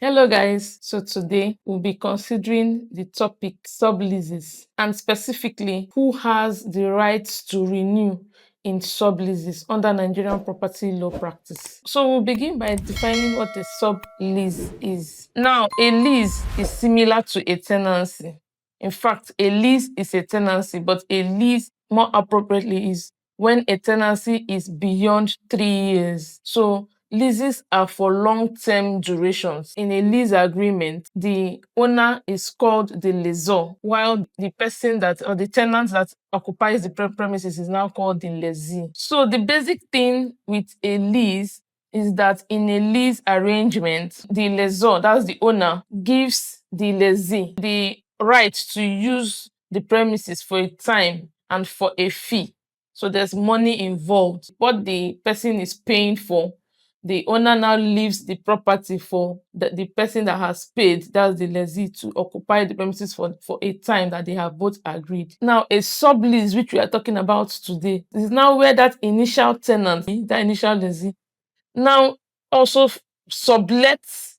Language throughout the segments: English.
Hello guys, so today we'll be considering the topic sub-leases and specifically who has the right to renew in sub-leases under Nigerian property law practice. So we'll begin by defining what a sub-lease is. Now, a lease is similar to a tenancy. In fact, a lease is a tenancy, but a lease more appropriately is when a tenancy is beyond 3 years. So leases are for long-term durations. In a lease agreement, the owner is called the lessor, while the person that or the tenant that occupies the premises is now called the lessee. So the basic thing with a lease is that in a lease arrangement, the lessor, that's the owner, gives the lessee the right to use the premises for a time and for a fee. So there's money involved. What the person is paying for, the owner now leaves the property for the person that has paid, that's the lessee, to occupy the premises for a time that they have both agreed. Now, a sublease, which we are talking about today, is now where that initial tenant, that initial lessee, now also sublets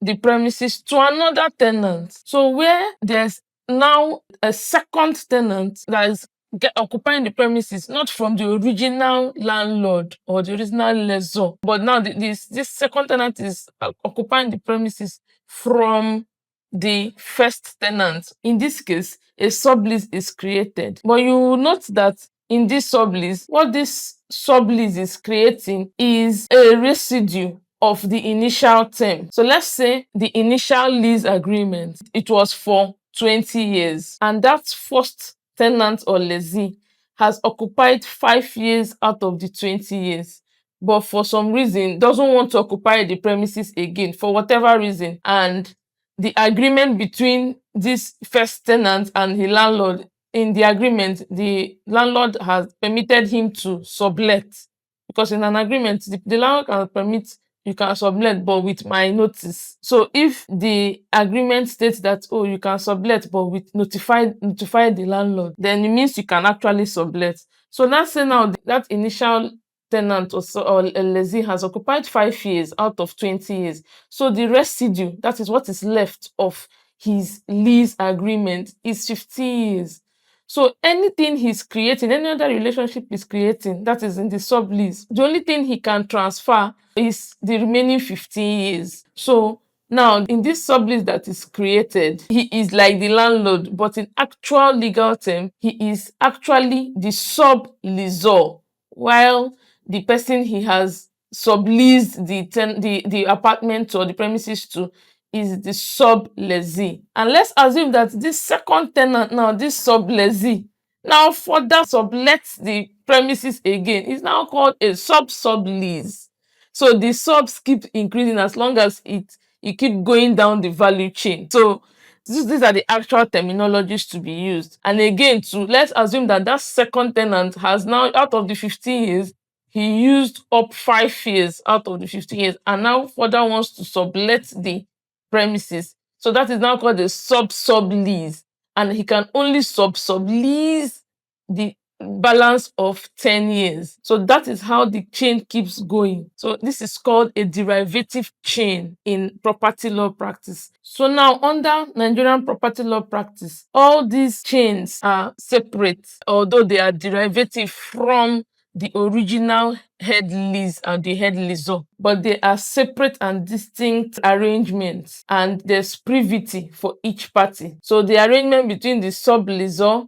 the premises to another tenant. So where there's now a second tenant that is occupying the premises, not from the original landlord or the original lessor, but now this second tenant is occupying the premises from the first tenant. In this case, a sublease is created. But you will note that in this sublease, what this sublease is creating is a residue of the initial term. So let's say the initial lease agreement, it was for 20 years, and that first tenant or lessee has occupied 5 years out of the 20 years, but for some reason doesn't want to occupy the premises again for whatever reason. And the agreement between this first tenant and the landlord, in the agreement, the landlord has permitted him to sublet, because in an agreement, the landlord can permit you can sublet, but with my notice. So if the agreement states that, oh, you can sublet, but with notify the landlord, then it means you can actually sublet. So let's say now that initial tenant or a lessee has occupied 5 years out of 20 years. So the residue, that is what is left of his lease agreement, is 15 years. So anything he's creating, any other relationship he's creating, that is in the sublease, the only thing he can transfer is the remaining 15 years. So now, in this sublease that is created, he is like the landlord, but in actual legal term, he is actually the sub-lessor, while the person he has subleased the apartment or the premises to is the sub-lessee. And let's assume that this second tenant, now this sub-lessee, now further sublets the premises again. It's now called a sub-sublease. So the subs keep increasing as long as you keep going down the value chain. So these are the actual terminologies to be used. And again, let's assume that that second tenant has now, out of the 15 years, he used up 5 years out of the 15 years, and now further wants to sublet the premises. So that is now called a sub-sublease, and he can only sublease the balance of 10 years. So that is how the chain keeps going. So this is called a derivative chain in property law practice. So now, under Nigerian property law practice, all these chains are separate, although they are derivative from the original head lease and the head lessor, but they are separate and distinct arrangements, and there's privity for each party. So the arrangement between the sub-lessor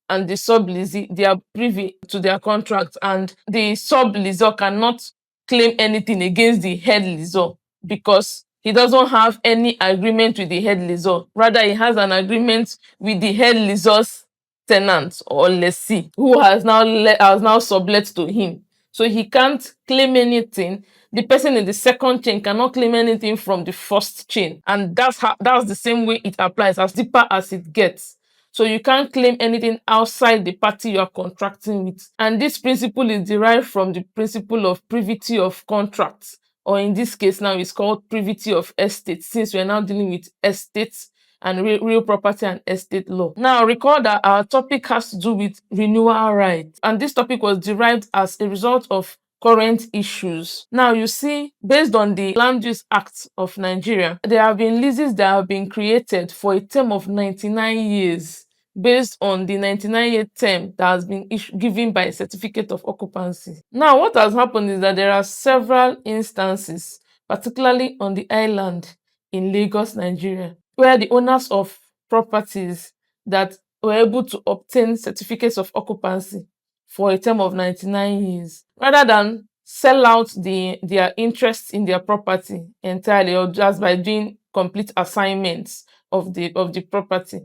and the sub-lessee, they are privy to their contract, and the sub-lessor cannot claim anything against the head lessor because he doesn't have any agreement with the head lessor. Rather, he has an agreement with the head lessor's tenant or lessee, who has now sublet to him. So he can't claim anything. The person in the second chain cannot claim anything from the first chain, and that's the same way it applies, as deeper as it gets. So you can't claim anything outside the party you are contracting with. And this principle is derived from the principle of privity of contracts, or in this case now it's called privity of estate, since we're now dealing with estates and real property and estate law. Now, recall that our topic has to do with renewal rights, and this topic was derived as a result of current issues. Now you see, based on the Land Use Act of Nigeria, there have been leases that have been created for a term of 99 years based on the 99-year term that has been given by a certificate of occupancy. Now, what has happened is that there are several instances, particularly on the island in Lagos, Nigeria, where the owners of properties that were able to obtain certificates of occupancy for a term of 99 years, rather than sell out their interest in their property entirely, or just by doing complete assignments of the property,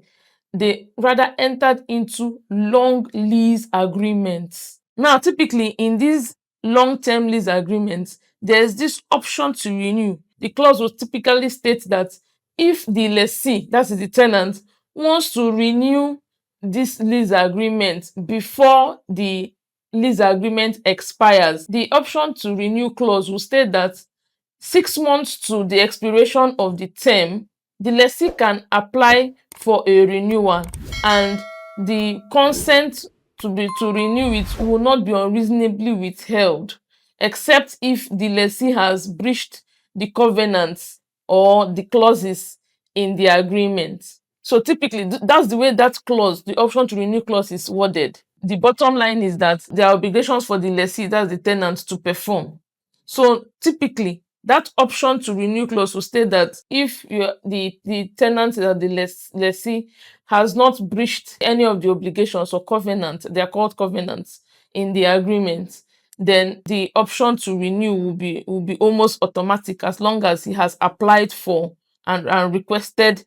they rather entered into long lease agreements. Now, typically in these long-term lease agreements, there's this option to renew. The clause will typically state that if the lessee, that is the tenant, wants to renew this lease agreement before the lease agreement expires, the option to renew clause will state that 6 months to the expiration of the term, the lessee can apply for a renewal, and the consent to renew it will not be unreasonably withheld, except if the lessee has breached the covenants or the clauses in the agreement. So typically, that's the way that clause, the option to renew clause, is worded. The bottom line is that there are obligations for the lessee, that's the tenant, to perform. So typically, that option to renew clause will state that if the tenant, the lessee, has not breached any of the obligations or covenants, they are called covenants, in the agreement, then the option to renew will be almost automatic, as long as he has applied for and requested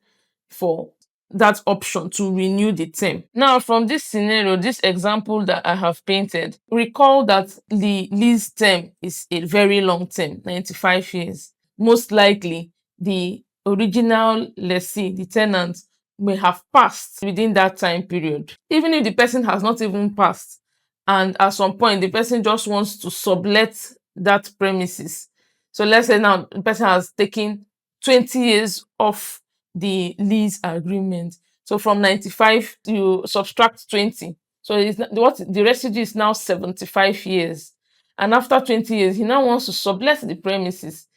for that option to renew the term. Now, from this scenario, this example that I have painted, recall that the lease term is a very long term, 95 years. Most likely, the original lessee, the tenant, may have passed within that time period. Even if the person has not even passed, and at some point the person just wants to sublet that premises. So let's say now the person has taken 20 years off the lease agreement. So from 95, you subtract 20. So what the residue is now 75 years. And after 20 years, he now wants to sublet the premises.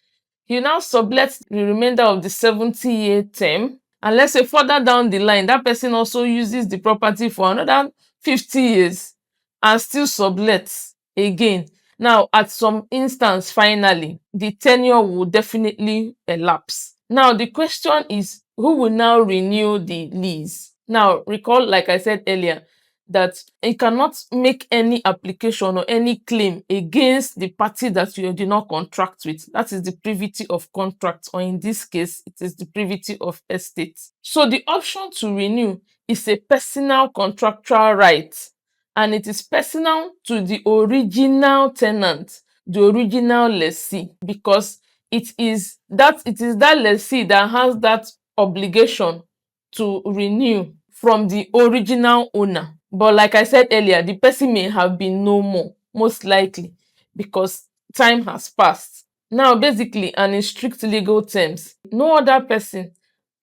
He now sublets the remainder of the 70-year term. And let's say further down the line, that person also uses the property for another 50 years and still sublets again. Now, at some instance, finally, the tenure will definitely elapse. Now, the question is, who will now renew the lease? Now, recall, like I said earlier, that you cannot make any application or any claim against the party that you did not contract with. That is the privity of contract, or in this case, it is the privity of estate. So the option to renew is a personal contractual right, and it is personal to the original tenant, the original lessee, because it is that lessee that has that obligation to renew from the original owner. But like I said earlier, the person may have been no more, most likely, because time has passed. Now, basically, and in strict legal terms, no other person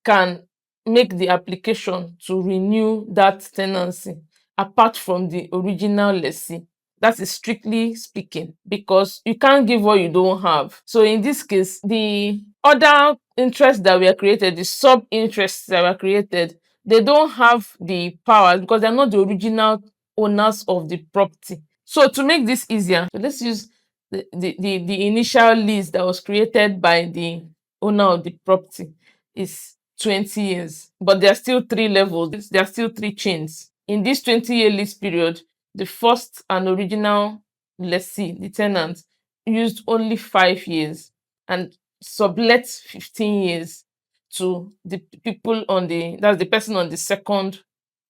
can make the application to renew that tenancy apart from the original lessee. That is strictly speaking, because you can't give what you don't have. So in this case, the other interests that were created, the sub-interests that were created, they don't have the power because they're not the original owners of the property. So to make this easier, so let's use the initial lease that was created by the owner of the property is 20 years, but there are still three levels, there are still three chains. In this 20-year lease period, the first and original lessee, the tenant, used only 5 years and sublet 15 years to the people that's the person on the second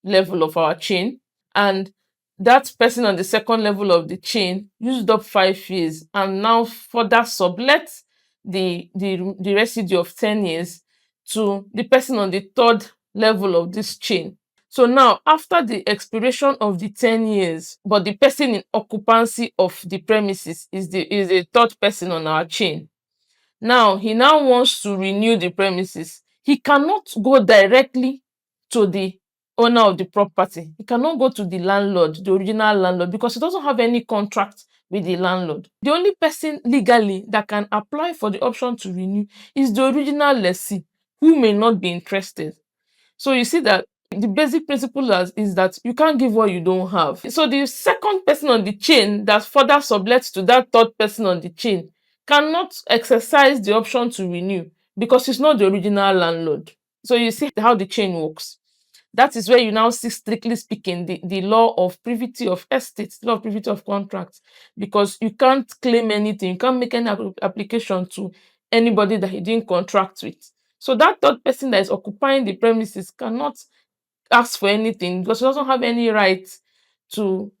level of our chain. And that person on the second level of the chain used up 5 years and now further sublet the residue of 10 years to the person on the third level of this chain. So now, after the expiration of the 10 years, but the person in occupancy of the premises is the third person on our chain. Now, he now wants to renew the premises. He cannot go directly to the owner of the property. He cannot go to the landlord, the original landlord, because he doesn't have any contract with the landlord. The only person legally that can apply for the option to renew is the original lessee, who may not be interested. So you see that the basic principle is that you can't give what you don't have. So the second person on the chain that further sublets to that third person on the chain cannot exercise the option to renew because it's not the original landlord. So you see how the chain works. That is where you now see, strictly speaking, the law of privity of estates, law of privity of contracts, because you can't claim anything, you can't make any application to anybody that you didn't contract with. So that third person that is occupying the premises cannot ask for anything because he doesn't have any right to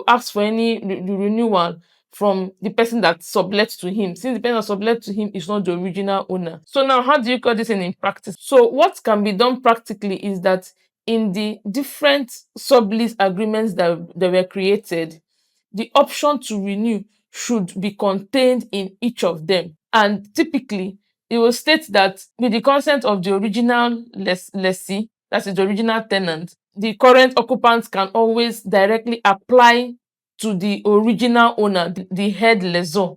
ask for any renewal from the person that sublets to him, since the person that sublets to him is not the original owner. So now, how do you call this in practice? So what can be done practically is that in the different sublease agreements that were created, the option to renew should be contained in each of them. And typically, it will state that with the consent of the original lessee, that is the original tenant, the current occupants can always directly apply to the original owner, the head lessor,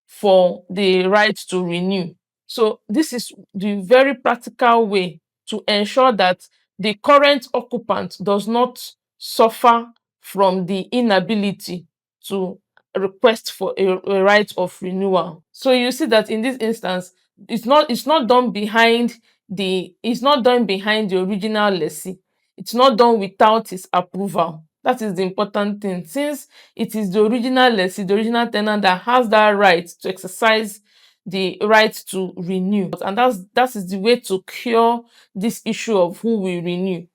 for the right to renew. So this is the very practical way to ensure that the current occupant does not suffer from the inability to request for a right of renewal. So you see that in this instance, it's not done behind the original lessee. It's not done without his approval. That is the important thing. Since it is the original lessee, the original tenant, that has that right to exercise the right to renew, and that is the way to cure this issue of who will renew.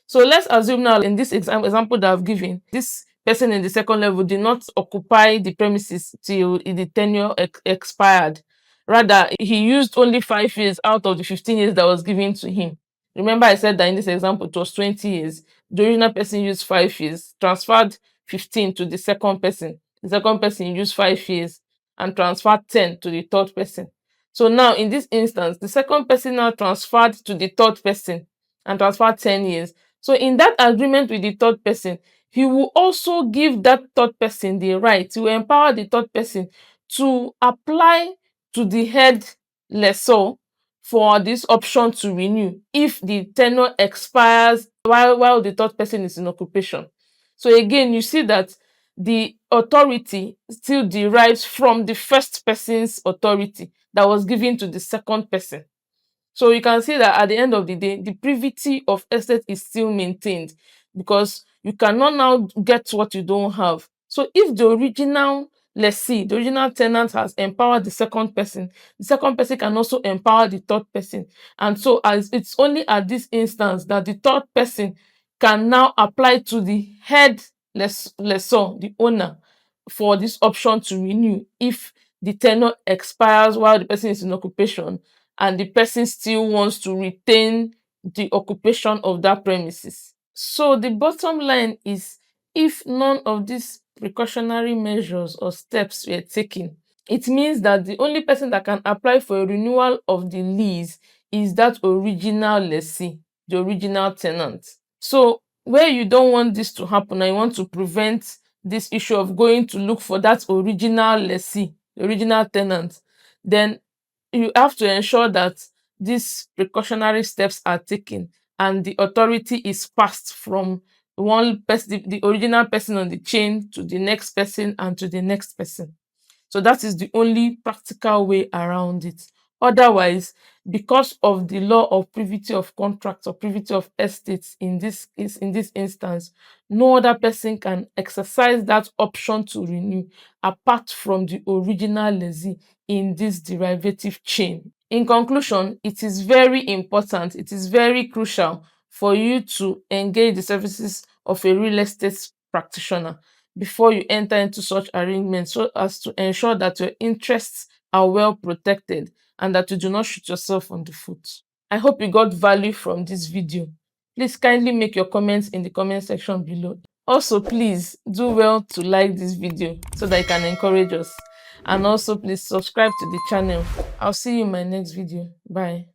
So let's assume now, in this example that I've given, this person in the second level did not occupy the premises till the tenure expired. Rather, he used only 5 years out of the 15 years that was given to him. Remember, I said that in this example it was 20 years. The original person used 5 years, transferred 15 to the second person. The second person used 5 years and transferred 10 to the third person. So now, in this instance, the second person now transferred to the third person and transferred 10 years. So in that agreement with the third person, he will also give that third person the right to empower the third person to apply to the head lessor for this option to renew if the tenure expires while the third person is in occupation. So again, you see that the authority still derives from the first person's authority that was given to the second person. So you can see that at the end of the day, the privity of estate is still maintained, because you cannot now get what you don't have. So if the original lessee, the original tenant, has empowered the second person can also empower the third person. And so, as it's only at this instance that the third person can now apply to the head lessor, the owner, for this option to renew if the tenure expires while the person is in occupation and the person still wants to retain the occupation of that premises. So the bottom line is, if none of these precautionary measures or steps were taken, it means that the only person that can apply for a renewal of the lease is that original lessee, the original tenant. So where you don't want this to happen and you want to prevent this issue of going to look for that original lessee, the original tenant, then you have to ensure that these precautionary steps are taken and the authority is passed from one person, the original person on the chain, to the next person and to the next person. So that is the only practical way around it. Otherwise, because of the law of privity of contracts or privity of estates in this instance, no other person can exercise that option to renew apart from the original lessee in this derivative chain. In conclusion, it is very important, it is very crucial for you to engage the services of a real estate practitioner before you enter into such arrangements, so as to ensure that your interests are well protected and that you do not shoot yourself on the foot. I hope you got value from this video. Please kindly make your comments in the comment section below. Also, please do well to like this video so that you can encourage us. And also, please subscribe to the channel. I'll see you in my next video. Bye.